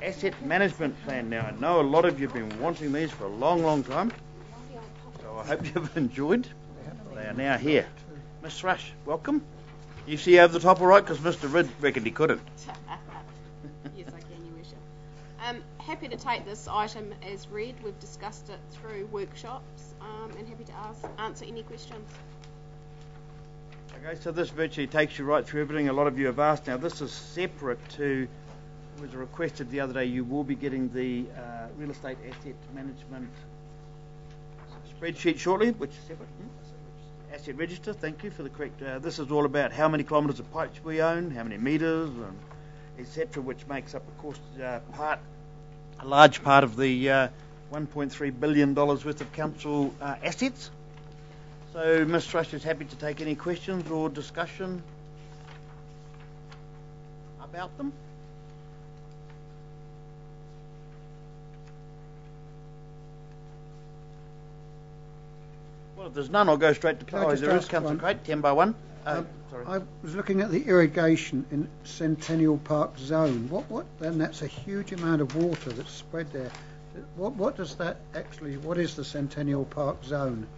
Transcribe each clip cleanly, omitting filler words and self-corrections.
asset management plan. Now, I know a lot of you have been wanting these for a long, long time, so I hope you've enjoyed. They are now here. Miss Thrush, welcome. You see over the top all right? Because Mr. Ridd reckoned he couldn't. Yes, I can, Your Worship. Happy to take this item as read. We've discussed it through workshops and happy to answer any questions. Okay, so this virtually takes you right through everything a lot of you have asked. Now, this is separate to, was requested the other day, you will be getting the real estate asset management spreadsheet shortly, which is separate. Asset register, thank you for the correct. This is all about how many kilometres of pipes we own, how many metres, and etc., which makes up, of course, a large part of the $1.3 billion worth of council assets. So Ms. Thrush is happy to take any questions or discussion about them. Well, if there's none, I'll go straight to... Oh, there is, Councillor Craig, 10 by 1. Sorry. I was looking at the irrigation in Centennial Park Zone. Then that's a huge amount of water that's spread there. What does that actually... What is the Centennial Park Zone?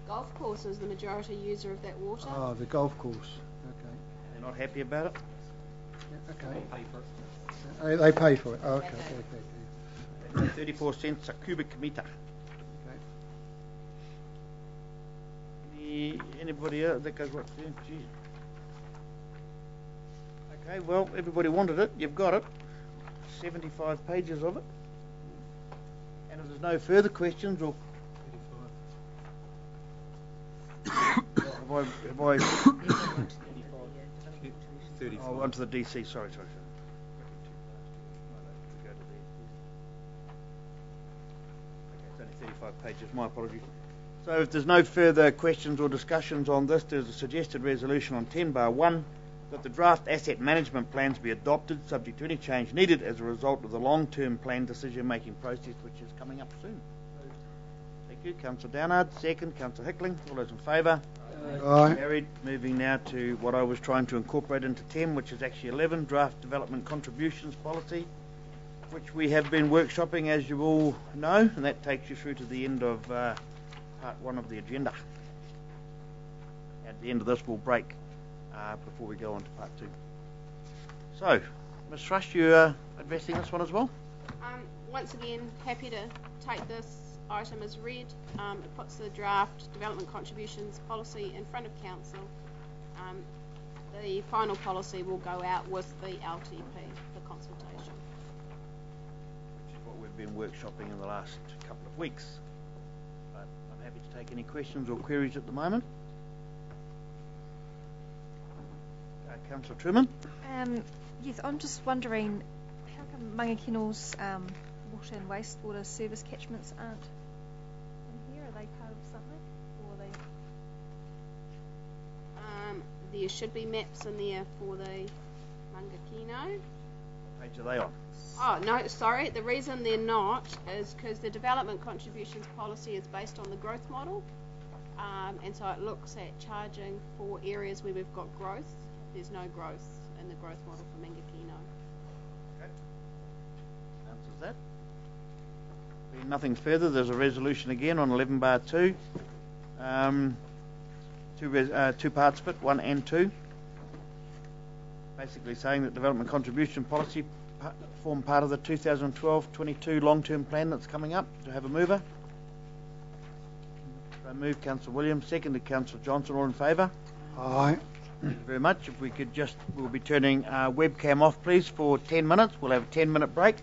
Golf course is the majority user of that water. Ah, the golf course. Okay. They're not happy about it? Yeah, okay. They pay for it. They pay for it. Oh, okay. Okay. 34 cents a cubic metre. Okay. Anybody else? That goes what? Geez. Okay, well, everybody wanted it. You've got it. 75 pages of it. And if there's no further questions or... Have I 35. Oh, onto the DC. Sorry. Okay, it's only 35 pages. My apologies. So if there's no further questions or discussions on this, there's a suggested resolution on 10 bar 1 that the draft asset management plans be adopted subject to any change needed as a result of the long-term plan decision-making process which is coming up soon. Thank you. Councillor Downard, second. Councillor Hickling, all those in favour? Aye. Carried. Moving now to what I was trying to incorporate into 10, which is actually 11, draft development contributions policy, which we have been workshopping, as you all know, and that takes you through to the end of part 1 of the agenda. At the end of this, we'll break before we go on to part 2. So, Ms. Thrush, you addressing this one as well? Once again, happy to take this item as read. It puts the draft development contributions policy in front of council. The final policy will go out with the LTP for consultation. Which is what we've been workshopping in the last couple of weeks. But I'm happy to take any questions or queries at the moment. Councillor Truman? Yes, I'm just wondering how come Mangakino's water and wastewater service catchments aren't in here? Are they part of something? Or are they... There should be maps in there for the Mangakino. What page are they on? Oh, no, sorry. The reason they're not is because the development contributions policy is based on the growth model. And so it looks at charging for areas where we've got growth. There's no growth in the growth model for Mangakino. Okay. Answers that. Being nothing further, there's a resolution again on 11 bar 2. Two parts of it, 1 and 2. Basically saying that development contribution policy form part of the 2012-22 long-term plan that's coming up. Do I have a mover? I move Councillor Williams, seconded Councillor Johnson. All in favour? Aye. Thank you very much. If we could we'll be turning our webcam off, please, for 10 minutes. We'll have a 10-minute break.